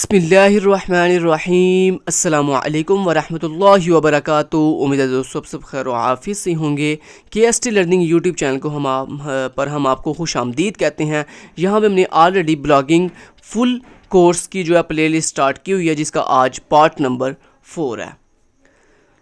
बिस्मिल्लाहिर्रहमानिर्रहीम अस्सलामुअलैकुम वरहमतुल्लाहि वबरकातुहू। उम्मीद है दोस्तों सब खैर आफियत से होंगे। KST लर्निंग यूट्यूब चैनल को हम आपको खुशामदीद कहते हैं। यहाँ पे हमने ऑलरेडी ब्लॉगिंग फुल कोर्स की जो है प्लेलिस्ट स्टार्ट की हुई है, जिसका आज पार्ट नंबर 4 है।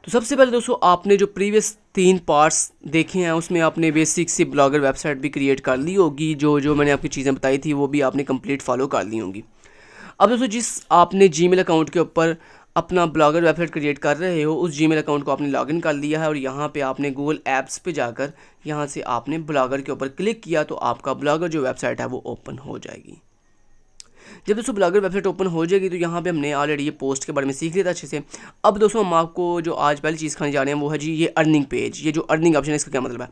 तो सबसे पहले दोस्तों आपने जो प्रीवियस 3 पार्ट्स देखे हैं उसमें आपने बेसिक सी ब्लॉगर वेबसाइट भी क्रिएट कर ली होगी। जो मैंने आपकी चीज़ें बताई थी वो भी आपने कंप्लीट फॉलो कर ली होंगी। अब दोस्तों जिस आपने जीमेल अकाउंट के ऊपर अपना ब्लॉगर वेबसाइट क्रिएट कर रहे हो, उस जीमेल अकाउंट को आपने लॉगिन कर लिया है और यहाँ पे आपने गूगल ऐप्स पे जाकर यहाँ से आपने ब्लॉगर के ऊपर क्लिक किया तो आपका ब्लॉगर जो वेबसाइट है वो ओपन हो जाएगी। जब दोस्तों ब्लॉगर वेबसाइट ओपन हो जाएगी तो यहाँ पे हमने ऑलरेडी ये पोस्ट के बारे में सीख लिया था अच्छे से। अब दोस्तों हम आपको जो आज पहली चीज़ खाने जा रहे हैं वो है जी ये अर्निंग पेज। ये जो अर्निंग ऑप्शन है इसका क्या मतलब है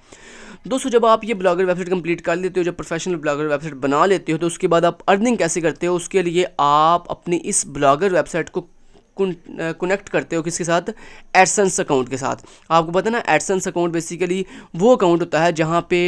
दोस्तों, जब आप ये ब्लॉगर वेबसाइट कंप्लीट कर लेते हो, जब प्रोफेशनल ब्लॉगर वेबसाइट बना लेते हो, तो उसके बाद आप अर्निंग कैसे करते हो, उसके लिए आप अपनी इस ब्लॉगर वेबसाइट को कनेक्ट करते हो किसके साथ, एडसेंस अकाउंट के साथ। आपको पता है ना, एडसेंस अकाउंट बेसिकली वो अकाउंट होता है जहाँ पे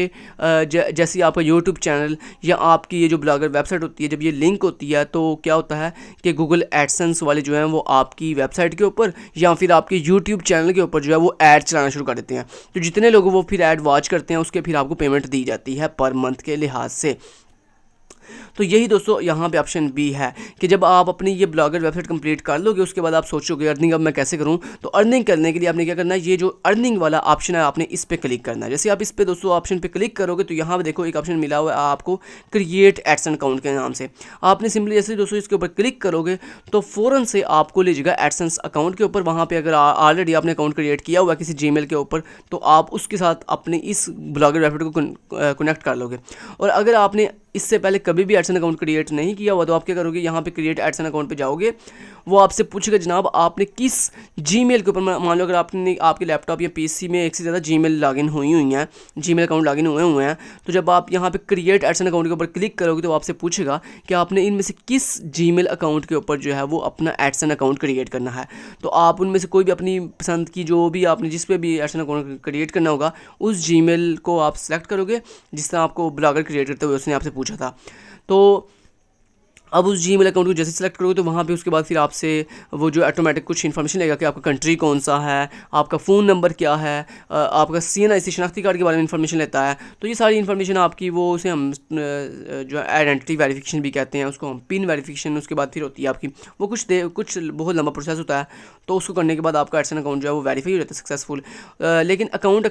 जैसे आपका यूट्यूब चैनल या आपकी ये जो ब्लॉगर वेबसाइट होती है, जब ये लिंक होती है तो क्या होता है कि गूगल एडसेंस वाले जो हैं वो आपकी वेबसाइट के ऊपर या फिर आपके यूट्यूब चैनल के ऊपर जो है वो ऐड चलाना शुरू कर देते हैं। तो जितने लोग वो फिर ऐड वॉच करते हैं उसके फिर आपको पेमेंट दी जाती है पर मंथ के लिहाज से। तो यही दोस्तों यहाँ पे ऑप्शन बी है कि जब आप अपनी ये ब्लॉगर वेबसाइट कंप्लीट कर लोगे उसके बाद आप सोचोगे अर्निंग अब मैं कैसे करूँ। तो अर्निंग करने के लिए आपने क्या करना है, ये जो अर्निंग वाला ऑप्शन है आपने इस पर क्लिक करना है। जैसे आप इस पर दोस्तों ऑप्शन पे क्लिक करोगे तो यहाँ पे देखो एक ऑप्शन मिला हुआ है आपको क्रिएट एडसेंस अकाउंट के नाम से। आपने सिंपली जैसे दोस्तों इसके ऊपर क्लिक करोगे तो फ़ौरन से आपको ले जाएगा एडसेंस अकाउंट के ऊपर। वहाँ पर अगर ऑलरेडी आपने अकाउंट क्रिएट किया हुआ है किसी जीमेल के ऊपर तो आप उसके साथ अपने इस ब्लॉगर वेबसाइट को कनेक्ट कर लोगे। और अगर आपने इससे पहले कभी भी एडसेंस अकाउंट क्रिएट नहीं किया हुआ तो आप क्या करोगे, यहाँ पे क्रिएट एडसेंस अकाउंट पे जाओगे, वो आपसे पूछेगा जनाब आपने किस जीमेल के ऊपर, मान लो अगर आपने आपके लैपटॉप या पीसी में एक से ज़्यादा जीमेल लॉगिन हुई हैं, जीमेल अकाउंट लॉगिन हुए हैं, तो जब आप यहाँ पे क्रिएट एडसेंस अकाउंट के ऊपर क्लिक करोगे तो आपसे पूछेगा कि आपने इनमें से किस जीमेल अकाउंट के ऊपर जो है वो अपना एडसेंस अकाउंट क्रिएट करना है। तो आप उनमें से कोई भी अपनी पसंद की जो भी आपने जिस पे भी एडसेंस अकाउंट क्रिएट करना होगा उस जीमेल को आप सेलेक्ट करोगे जिस तरह आपको ब्लॉगर क्रिएट करते हुए उसने आपसे पूछा था। तो अब उस जीमेल अकाउंट को जैसे सेलेक्ट करोगे तो वहाँ पे उसके बाद फिर आपसे वो जो ऑटोमेटिक कुछ इन्फॉर्मेशन लेगा कि आपका कंट्री कौन सा है, आपका फ़ोन नंबर क्या है, आपका CNIC शनाख्ती कार्ड के बारे में इन्फॉर्मेशन लेता है। तो ये सारी इन्फॉर्मेशन आपकी वो उसे हम जो आइडेंटिटी वेरिफिकेशन भी कहते हैं, उसको हम पिन वेरिफिकेशन उसके बाद फिर होती है आपकी वो कुछ बहुत लंबा प्रोसेस होता है। तो उसको करने के बाद आपका एडसेंस अकाउंट जो है वो वेरीफाई हो जाता है सक्सेसफुल। लेकिन अकाउंट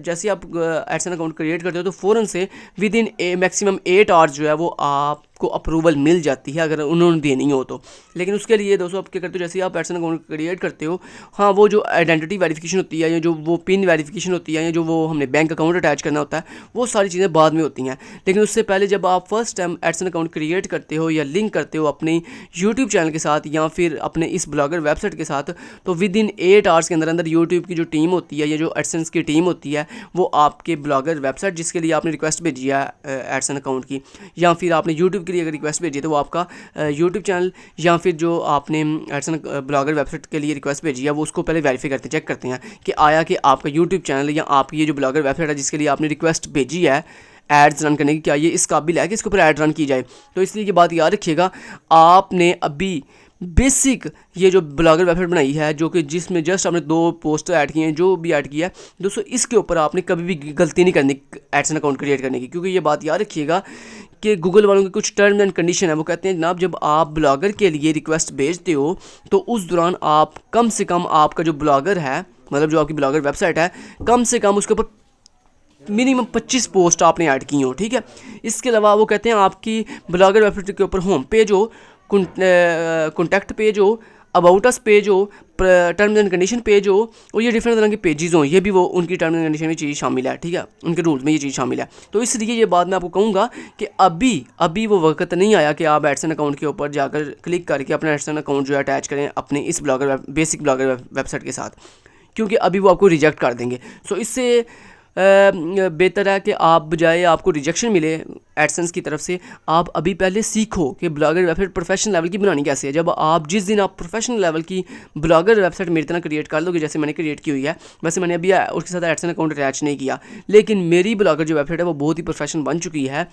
जैसे आप एडसेंस अकाउंट क्रिएट करते हो तो फ़ौरन से विद इन मैक्सिमम 8 आवर्स जो है वो आपको अप्रूवल मिल जाती है अगर उन्होंने देनी हो तो। लेकिन उसके लिए दोस्तों आप क्या करते हो, जैसे आप एडसेंस अकाउंट क्रिएट करते हो, हाँ वो जो आइडेंटिटी वेरिफिकेशन होती है या जो वो पिन वेरिफिकेशन होती है या जो वो हमने बैंक अकाउंट अटैच करना होता है वो सारी चीज़ें बाद में होती हैं। लेकिन उससे पहले जब आप first time AdSense account create करते हो या लिंक करते हो अपने यूट्यूब चैनल के साथ या फिर अपने इस ब्लॉगर वेबसाइट के साथ, तो विद इन 8 आवर्स के अंदर यूट्यूब की जो टीम होती है या जो एडसेंस की टीम होती है वो आपके ब्लॉगर वेबसाइट जिसके लिए आपने रिक्वेस्ट भेजी है एडसेंस अकाउंट की, या फिर आपने यूट्यूब के लिए अगर रिक्वेस्ट भेजी है तो वो आपका यूट्यूब चैनल या फिर जो आपने एडसेंस ब्लॉगर वेबसाइट के लिए रिक्वेस्ट भेजी है वो उसको पहले वेरीफाई करते चेक करते हैं कि आया कि आपका यूट्यूब चैनल या आपकी ये जो ब्लॉगर वेबसाइट है जिसके लिए आपने रिक्वेस्ट भेजी है एड्स रन करने की, क्या ये इस काबिल है कि इसके ऊपर ऐड रन की जाए। तो इसलिए ये बात याद रखिएगा, आपने अभी बेसिक ये जो ब्लॉगर वेबसाइट बनाई है जो कि जिसमें जस्ट आपने 2 पोस्ट ऐड किए हैं, जो भी ऐड किया है दोस्तों, इसके ऊपर आपने कभी भी गलती नहीं करनी एडसेंस अकाउंट क्रिएट करने की। क्योंकि ये बात याद रखिएगा कि गूगल वालों की कुछ टर्म्स एंड कंडीशन है। वो कहते हैं जनाब जब आप ब्लॉगर के लिए रिक्वेस्ट भेजते हो तो उस दौरान आप कम से कम आपका जो ब्लॉगर है, मतलब जो आपकी ब्लॉगर वेबसाइट है, कम से कम उसके ऊपर मिनिमम 25 पोस्ट आपने ऐड की हो, ठीक है। इसके अलावा वो कहते हैं आपकी ब्लॉगर वेबसाइट के ऊपर होम पेज हो, कॉन्टैक्ट पेज हो, अबाउट अस पेज हो, टर्म्स एंड कंडीशन पेज हो, और ये डिफरेंट तरह के पेजेस हों, ये भी वो उनकी टर्म्स एंड कंडीशन में चीज़ शामिल है, ठीक है, उनके रूल्स में ये चीज़ शामिल है। तो इसलिए ये बात मैं आपको कहूँगा कि अभी वो वक्त नहीं आया कि आप एडसेंस अकाउंट के ऊपर जाकर क्लिक करके अपना एडसेंस अकाउंट जो है अटैच करें अपने इस बेसिक ब्लॉगर वेबसाइट के साथ, क्योंकि अभी वो आपको रिजेक्ट कर देंगे। सो इससे बेहतर है कि आप बजाय आपको रिजेक्शन मिले एडसेंस की तरफ से, आप अभी पहले सीखो कि ब्लॉगर वेबसाइट प्रोफेशनल लेवल की बनानी कैसे है। जब आप जिस दिन आप प्रोफेशनल लेवल की ब्लॉगर वेबसाइट मेरी तरह क्रिएट कर लोगे जैसे मैंने क्रिएट की हुई है, वैसे मैंने अभी उसके साथ एडसेंस अकाउंट अटैच नहीं किया, लेकिन मेरी ब्लॉगर जो वेबसाइट है वो बहुत ही प्रोफेशनल बन चुकी है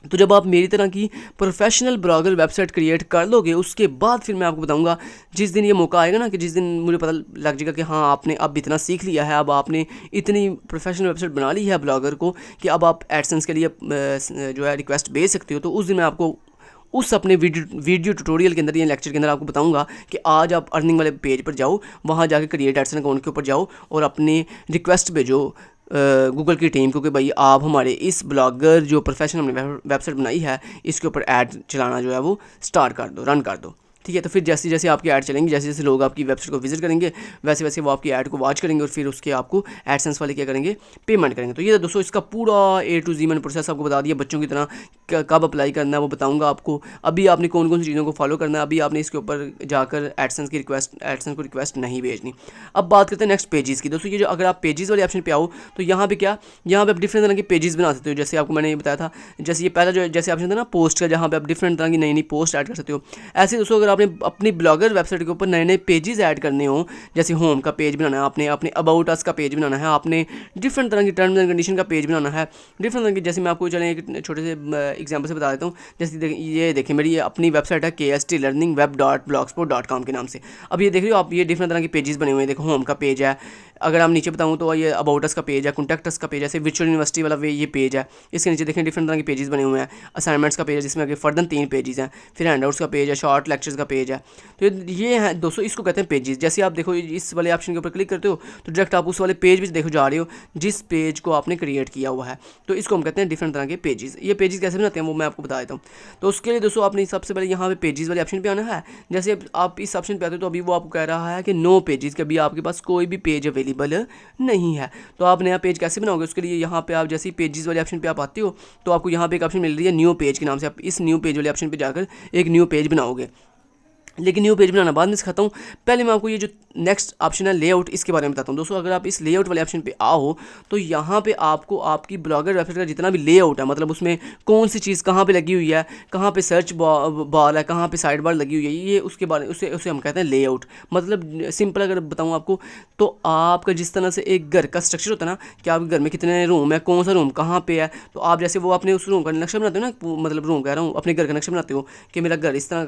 तो जब आप मेरी तरह की प्रोफेशनल ब्लॉगर वेबसाइट क्रिएट कर लोगे, उसके बाद फिर मैं आपको बताऊंगा, जिस दिन ये मौका आएगा ना, कि जिस दिन मुझे पता लग जाएगा कि हाँ आपने अब इतना सीख लिया है, अब आपने इतनी प्रोफेशनल वेबसाइट बना ली है ब्लॉगर को कि अब आप एडसेंस के लिए जो है रिक्वेस्ट भेज सकते हो, तो उस दिन मैं आपको उस अपने वीडियो ट्यूटोरियल के अंदर या लेक्चर के अंदर आपको बताऊंगा कि आज आप अर्निंग वाले पेज पर जाओ, वहाँ जाके क्रिएट एडसेंस अकाउंट के ऊपर जाओ और अपने रिक्वेस्ट भेजो गूगल की टीम को कि भाई आप हमारे इस ब्लॉगर जो प्रोफेशनल हमने वेबसाइट बनाई है इसके ऊपर ऐड चलाना जो है वो स्टार्ट कर दो, रन कर दो। ठीक है, तो फिर जैसे जैसे आपकी ऐड चलेंगी, जैसे जैसे लोग आपकी वेबसाइट को विजिट करेंगे, वैसे वैसे वो आपकी ऐड को वॉच करेंगे और फिर उसके आपको एडसेंस वाले क्या करेंगे, पेमेंट करेंगे। तो ये दोस्तों इसका पूरा A to Z मैंने प्रोसेस आपको बता दिया, बच्चों की तरह कब अप्लाई करना है वो बताऊंगा आपको। अभी आपने कौन कौन सी चीज़ों को फॉलो करना है, अभी आपने इसके ऊपर जाकर एडसेंस को रिक्वेस्ट नहीं भेजनी। अब बात करते हैं नेक्स्ट पेजेस की। दोस्तों ये जो अगर आप पेजेस वाले ऑप्शन पे आओ तो यहाँ पे क्या, यहाँ पे आप डिफरेंट तरह के पेजेस बना सकते हो। जैसे आपको मैंने ये बताया था, जैसे ये पहला जो जैसे ऑप्शन था ना पोस्ट का, जहाँ पे आप डिफरेंट तरह की नई नई पोस्ट ऐड कर सकते हो। ऐसे दोस्तों अगर आपने अपनी ब्लॉगर वेबसाइट के ऊपर नए नए पेजेस ऐड करने हो, जैसे होम का पेज बनाना है आपने, अपने अबाउट अस का पेज बनाना है आपने, डिफरेंट तरह की टर्म्स एंड कंडीशन का पेज बनाना है, डिफरेंट तरह की, जैसे मैं आपको चलें एक छोटे से एग्जांपल से बता देता हूँ। जैसे ये देखिए मेरी ये अपनी वेबसाइट है kstlearningweb.blogspot.com के नाम से। अब ये देख रहे हो आप, ये डिफरेंट तरह के पेजेस बने हुए हैं। देखो होम का पेज है, अगर हम नीचे बताऊँ तो ये अबाउट अस का पेज है, कॉन्टैक्ट अस का पेज है, जैसे वर्चुअल यूनिवर्सिटी वाला ये पेज है। इसके नीचे देखें डिफरेंट तरह के पेजेस बने हुए हैं। असाइनमेंट्स का पेज है जिसमें आगे फर्दर 3 पेजेस हैं, फिर हैंडआउट्स का पेज है, शॉर्ट लेक्चर्स का पेज है। तो ये है दोस्तों, इसको कहते हैं पेजेस। जैसे आप देखो इस वाले ऑप्शन के ऊपर क्लिक करते हो तो डायरेक्ट आप उस वाले पेज भी देखो जा रहे हो जिस पेज को आपने क्रिएट किया हुआ है। तो इसको हम कहते हैं डिफरेंट तरह के पेजेस। ये पेजेस कैसे बनाते हैं वो मैं आपको बता देता हूँ। तो उसके लिए दोस्तों आपने सबसे पहले यहाँ पे पेजेस वाले ऑप्शन पे आना है। जैसे आप इस ऑप्शन पे आते हो तो अभी वो आपको कह रहा है कि नो पेजेस, के अभी आपके पास कोई भी पेज अवेलेबल नहीं है। तो आप नया पेज कैसे बनाओगे, उसके लिए यहाँ पे आप जैसे ही पेजेस वाले ऑप्शन पे आप आते हो तो आपको यहाँ पे एक ऑप्शन मिल रही है न्यू पेज के नाम से। आप इस न्यू पेज वाले ऑप्शन पे जाकर एक न्यू पेज बनाओगे। लेकिन न्यू पेज बनाना बाद में सिखाता हूँ, पहले मैं आपको ये जो नेक्स्ट ऑप्शन है लेआउट, इसके बारे में बताता हूँ। दोस्तों अगर आप इस लेआउट वाले ऑप्शन पे आओ तो यहाँ पे आपको आपकी ब्लॉगर वेबसाइट का जितना भी लेआउट है, मतलब उसमें कौन सी चीज़ कहाँ पे लगी हुई है, कहाँ पे सर्च बार है, कहाँ पे साइड बार लगी हुई है, ये उसके बारे उसे हम कहते हैं लेआउट। मतलब सिंपल अगर बताऊँ आपको तो आपका जिस तरह से एक घर का स्ट्रक्चर होता है ना, कि आपके घर में कितने रूम है, कौन सा रूम कहाँ पे है, तो आप जैसे वो अपने उस रूम का नक्शा बनाते हो ना, मतलब रूम कह रहा हूँ, अपने घर का नक्शा बनाते हो कि मेरा घर इस तरह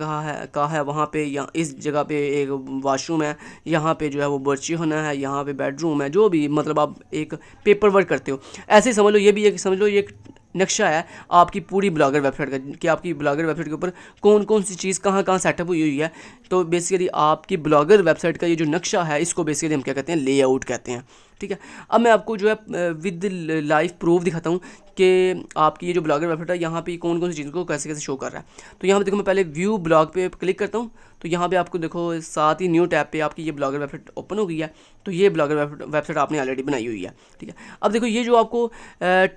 कहाँ है वहाँ पे, या इस जगह पे एक वॉशरूम है, यहाँ पे जो है वो बर्ची होना है, यहाँ पे बेडरूम है, जो भी मतलब आप एक पेपर वर्क करते हो, ऐसे ही समझ लो। ये भी एक समझ लो ये एक नक्शा है आपकी पूरी ब्लॉगर वेबसाइट का, कि आपकी ब्लॉगर वेबसाइट के ऊपर कौन कौन सी चीज़ कहाँ कहाँ सेटअप हुई है। तो बेसिकली आपकी ब्लॉगर वेबसाइट का ये जो नक्शा है इसको बेसिकली हम क्या कहते हैं, लेआउट कहते हैं। ठीक है, अब मैं आपको जो है विद लाइव प्रूफ दिखाता हूँ कि आपकी ये जो ब्लॉगर वेबसाइट है यहाँ पे कौन कौन सी चीज़ को कैसे कैसे शो कर रहा है। तो यहाँ पे देखो मैं पहले व्यू ब्लॉग पे क्लिक करता हूँ तो यहाँ पे आपको देखो साथ ही न्यू टैब पे आपकी ये ब्लॉगर वेबसाइट ओपन हो गई है। तो ये ब्लॉगर वेबसाइट आपने ऑलरेडी बनाई हुई है। ठीक है, अब देखो ये जो आपको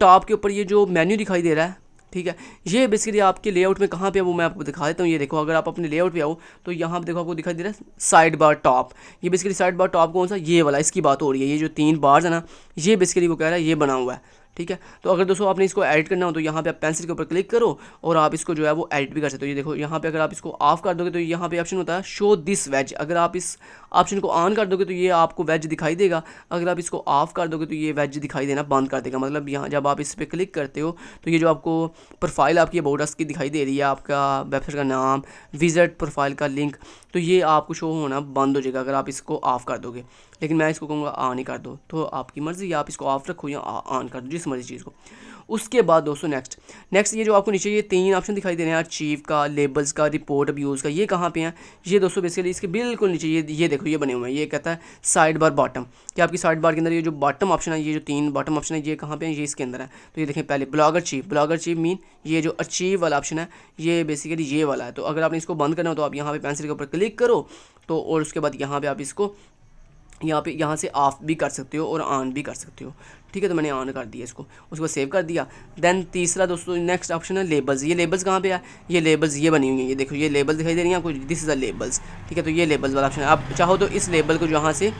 टॉप के ऊपर ये जो मेन्यू दिखाई दे रहा है, ठीक है, ये बेसिकली आपके लेआउट में कहाँ पे है वो मैं आपको दिखा देता हूँ। ये देखो अगर आप अपने लेआउट पे आओ तो यहाँ पे देखो आपको दिखाई दे रहा है साइड बार टॉप। ये बेसिकली साइड बार टॉप कौन सा, ये वाला, इसकी बात हो रही है। ये जो 3 बार्स है ना, ये बेसिकली वो कह रहा है ये बना हुआ है। ठीक है, तो अगर दोस्तों आपने इसको एडिट करना हो तो यहाँ पे आप पेंसिल के ऊपर क्लिक करो और आप इसको जो है वो एडिट भी कर सकते हो। ये देखो यहाँ पे अगर आप इसको ऑफ कर दोगे तो यहाँ पे ऑप्शन होता है शो दिस वेज। अगर आप इस ऑप्शन को ऑन कर दोगे तो ये आपको वेज दिखाई देगा, अगर आप इसको ऑफ कर दोगे तो ये वेज दिखाई देना बंद कर देगा। मतलब यहाँ जब आप इस पर क्लिक करते हो तो ये जो आपको प्रोफाइल आपकी अबाउट अस की दिखाई दे रही है, आपका वेबसाइट का नाम, विजिट प्रोफाइल का लिंक, तो ये आपको शो होना बंद हो जाएगा अगर आप इसको ऑफ कर दोगे। लेकिन मैं इसको कहूँगा ऑन ही कर दो, तो आपकी मर्ज़ी, आप इसको ऑफ रखो या ऑन कर दो, जिस मर्ज़ी चीज़ को। उसके बाद दोस्तों नेक्स्ट ये जो आपको नीचे ये 3 ऑप्शन दिखाई दे रहे हैं, अचीव का, लेबल्स का, रिपोर्ट अब्यूज़ का, ये कहाँ पे हैं? ये दोस्तों बेसिकली इसके बिल्कुल नीचे ये देखो ये बने हुए हैं। ये कहता है साइड बार बॉटम, कि आपकी साइड बार के अंदर ये जो बॉटम ऑप्शन है, ये जो 3 बॉटम ऑप्शन है, ये कहाँ पे है? ये इसके अंदर है। तो ये देखें पहले ब्लॉगर चीफ मीन ये जो अचीव वाला ऑप्शन है ये बेसिकली ये वाला है। तो अगर आपने इसको बंद करना हो तो आप यहाँ पे पेंसिल के ऊपर क्लिक करो तो, और उसके बाद यहाँ पे आप इसको यहाँ से ऑफ भी कर सकते हो और ऑन भी कर सकते हो। ठीक है, तो मैंने ऑन कर दिया इसको, उसके बाद सेव कर दिया। देन तीसरा दोस्तों नेक्स्ट ऑप्शन है लेबल्स। ये लेबल्स कहाँ पे है? ये लेबल्स ये बनी हुई है, ये देखो ये लेबल्स दिखाई दे रही हैं आपको, दिस इज़ द लेबल्स। ठीक है, तो ये लेबल्स वाला ऑप्शन है। आप चाहो तो इस लेबल को यहाँ से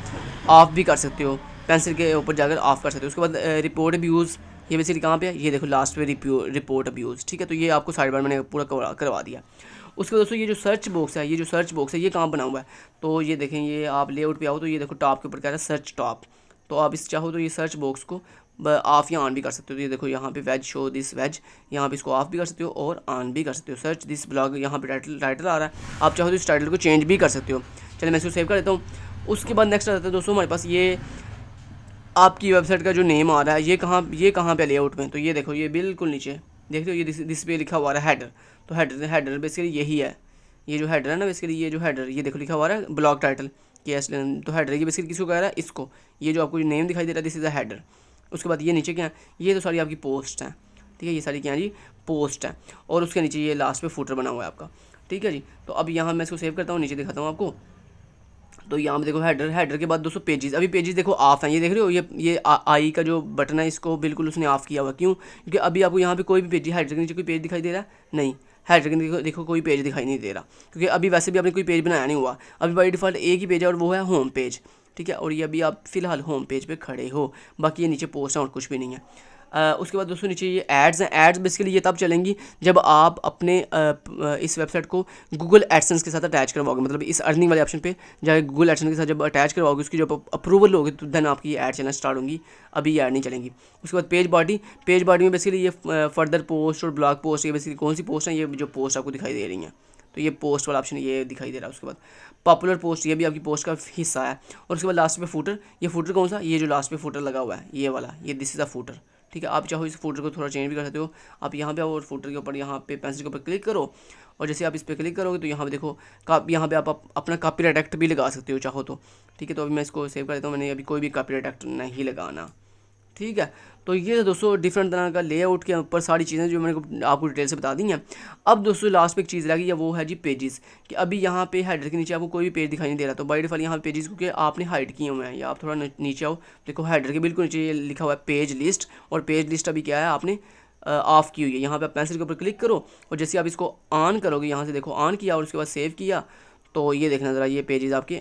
ऑफ भी कर सकते हो, पेंसिल के ऊपर जाकर ऑफ कर सकते हो। उसके बाद रिपोर्ट अब्यूज़, ये बेसिकली कहाँ पे है? ये देखो लास्ट पे रिपोर्ट अब्यूज़। ठीक है, तो ये आपको साइड बार मैंने पूरा करवा दिया। उसके दोस्तों ये जो सर्च बॉक्स है, ये कहाँ बना हुआ है? तो ये देखें, ये आप लेआउट पे आओ तो ये देखो टॉप के ऊपर कह रहा है सर्च टॉप। तो आप इस चाहो तो ये सर्च बॉक्स को ऑफ या ऑन भी कर सकते हो। तो ये देखो यहाँ पे वेज शो दिस वेज, यहाँ पे इसको ऑफ भी कर सकते हो और ऑन भी कर सकते हो। सर्च दिस ब्लॉग, यहाँ पे टाइटल आ रहा है, आप चाहो तो इस टाइटल को चेंज भी कर सकते हो। चलिए मैं इसको सेव कर देता हूँ। उसके बाद नेक्स्ट आ जाता है दोस्तों हमारे पास ये आपकी वेबसाइट का जो नेम आ रहा है, ये कहाँ पे लेआउट में, तो ये देखो ये बिल्कुल नीचे देखते हो, ये दिस पे लिखा हुआ है हेडर। तो हेडर बेसिकली यही है, ये जो हेडर है ना बेसिकली, ये जो हेडर ये देखो लिखा हुआ है ब्लॉग टाइटल केएस, तो हेडर ये बेसिकली किसको कह रहा है, इसको। ये जो आपको नेम दिखाई दे रहा है दिस इज़ अ हेडर। उसके बाद ये नीचे क्या है, ये तो सारी आपकी पोस्ट हैं, ठीक है, ये सारी क्या है जी, पोस्ट है। और उसके नीचे ये लास्ट पे फुटर बना हुआ है आपका, ठीक है जी। तो अब यहाँ मैं इसको सेव करता हूँ, नीचे दिखाता हूँ आपको। तो यहाँ पे देखो हेडर के बाद दोस्तों पेजेस, अभी पेजेस देखो ऑफ हैं, ये देख रहे हो, ये आई का जो बटन है इसको बिल्कुल उसने ऑफ किया हुआ। क्यों? क्योंकि अभी आपको यहाँ पे कोई भी पेज, हेडर के नीचे कोई पेज दिखाई दे रहा है नहीं, हेडर के नीचे देखो कोई पेज दिखाई नहीं दे रहा, क्योंकि अभी वैसे भी आपने कोई पेज बनाया नहीं हुआ। अभी बाई डिफ़ॉल्ट एक ही पेज है और वो है होम पेज, ठीक है। और ये अभी आप फिलहाल होम पेज पे खड़े हो, बाकी ये नीचे पोस्ट है और कुछ भी नहीं है। उसके बाद दोस्तों नीचे ये एड्स हैं। एड्स बेसिकली ये तब चलेंगी जब आप अपने इस वेबसाइट को गूगल एडसेंस के साथ अटैच करवाओगे, मतलब इस अर्निंग वाले ऑप्शन पे जाके गूगल एडसेंस के साथ जब अटैच करवाओगे, उसकी जब अप्रूवल होगी तो देन आपकी ये ऐड चलना स्टार्ट होंगी, अभी ये ऐड नहीं चलेंगी। उसके बाद पेज बॉडी में बेसिकली ये फर्दर पोस्ट और ब्लॉग पोस्ट, ये बेसिकली कौन सी पोस्ट है, ये जो पोस्ट आपको दिखाई दे रही हैं, तो ये पोस्ट वाला ऑप्शन ये दिखाई दे रहा है। उसके बाद पॉपुलर पोस्ट, ये भी आपकी पोस्ट का हिस्सा है। और उसके बाद लास्ट पे फूटर, ये फूटर कौन सा, ये जो लास्ट पे फूटर लगा हुआ है ये वाला, ये दिस इज़ अ फूटर, ठीक है। आप चाहो इस फूटर को थोड़ा चेंज भी कर सकते हो। आप यहाँ पे आओ और फूटर के ऊपर यहाँ पे पेंसिल के ऊपर क्लिक करो, और जैसे आप इस पर क्लिक करोगे तो यहाँ पे देखो यहाँ पे आप अपना कॉपीराइट एक्ट भी लगा सकते हो चाहो तो, ठीक है। तो अभी मैं इसको सेव कर देता हूँ, मैंने अभी कोई भी कॉपीराइट एक्ट नहीं लगाना, ठीक है। तो ये दोस्तों डिफरेंट तरह का लेआउट के ऊपर सारी चीज़ें जो मैंने आपको डिटेल से बता दी हैं। अब दोस्तों लास्ट पे एक चीज़ लगी है, वो है जी पेजेस, कि अभी यहाँ पे हेडर के नीचे आपको कोई भी पेज दिखाई नहीं दे रहा, तो बाय डिफॉल्ट यहाँ पे पेजेस क्योंकि आपने हाइड किए हुए हैं, या आप थोड़ा नीचे आओ, देखो हेडर के बिल्कुल नीचे ये लिखा हुआ है पेज लिस्ट, और पेज लिस्ट अभी क्या है आपने ऑफ की हुई है। यहाँ पे आप पेंसिल के ऊपर क्लिक करो, और जैसे आप इसको ऑन करोगे, यहाँ से देखो ऑन किया और उसके बाद सेव किया, तो ये देखना ज़रा ये पेजेस आपके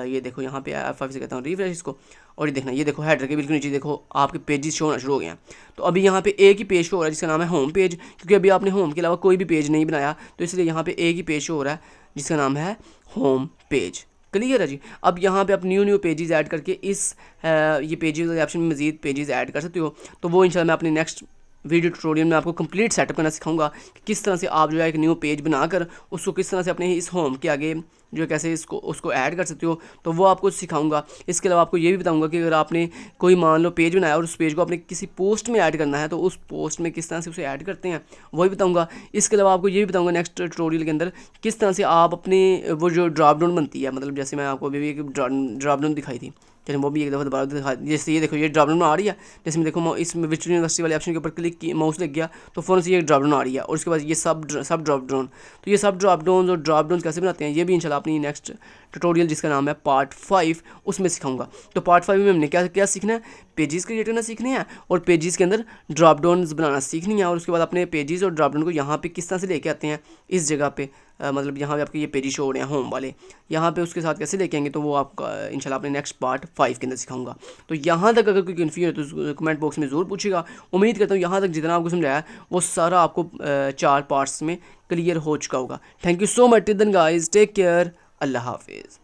ये देखो यहाँ पे F5 से कहता हूँ रिफ्रेश इसको, और ये देखना ये देखो हेडर के बिल्कुल नीचे देखो आपके पेजेस शो होना शुरू हो गए हैं। तो अभी यहाँ पे एक ही पेज शो हो रहा है जिसका नाम है होम पेज, क्योंकि अभी आपने होम के अलावा कोई भी पेज नहीं बनाया, तो इसलिए यहाँ पे एक ही पेज शो हो रहा है जिसका नाम है होम पेज। क्लियर है जी। अब यहाँ पे आप न्यू पेजेस ऐड करके इस ये पेजेस वाले ऑप्शन में मजीद पेजेस ऐड कर सकते हो। तो वो इंशाल्लाह मैं अपने नेक्स्ट वीडियो ट्यूटोरियल में आपको कंप्लीट सेटअप करना सिखाऊंगा कि किस तरह से आप जो है एक न्यू पेज बनाकर उसको किस तरह से अपने इस होम के आगे जो कैसे उसको ऐड कर सकते हो, तो वो आपको सिखाऊंगा। इसके अलावा आपको ये भी बताऊंगा कि अगर आपने कोई मान लो पेज बनाया और उस पेज को आपने किसी पोस्ट में ऐड करना है, तो उस पोस्ट में किस तरह से उसे ऐड करते हैं वही बताऊंगा। इसके अलावा आपको ये भी बताऊंगा नेक्स्ट ट्यूटोरियल के अंदर किस तरह से आप अपने वो जो ड्रॉप डाउन बनती है, मतलब जैसे मैं आपको अभी एक ड्रॉप डाउन दिखाई थी, चलिए वो भी एक दफ़ा दोबारा दिखा। जैसे ये देखो ये ड्रॉप डाउन आ रही है, जैसे मैं देखो इसमें विक्टोरिया यूनिवर्सिटी वाले ऑप्शन के ऊपर क्लिक की, माउस लग गया तो फ़ौरन से ये ड्रॉप डाउन आ रही है, और उसके बाद ये सब ड्रॉप डाउन। तो ये सब ड्रॉप डाउन और ड्रॉप डाउन कैसे बनाते हैं ये भी इंशाल्लाह अपनी नेक्स्ट ट्यूटोरियल जिसका नाम है पार्ट 5 उसमें सिखाऊंगा। तो पार्ट 5 में हमने क्या क्या सीखना है, पेजेस क्रिएट करना सीखने हैं, और पेजेस के अंदर ड्रॉप डाउन बनाना सीखनी है, और उसके बाद अपने पेजेस और ड्रॉप डाउन को यहाँ पे किस तरह से लेके आते हैं इस जगह पे, मतलब यहाँ पे आपके ये पेजेस शो हो रहे हैं होम वाले, यहाँ पे उसके साथ कैसे लेके आएंगे, तो वो आपका इंशाल्लाह अपने नेक्स्ट पार्ट 5 के अंदर सिखाऊंगा। तो यहाँ तक अगर कोई कन्फ्यूजन है तो कमेंट बॉक्स में ज़रूर पूछेगा। उम्मीद करता हूँ यहाँ तक जितना आपको समझाया वो सारा आपको 4 पार्ट्स में क्लियर हो चुका होगा। Thank you so much till then guys, take care, अल्लाह हाफिज़।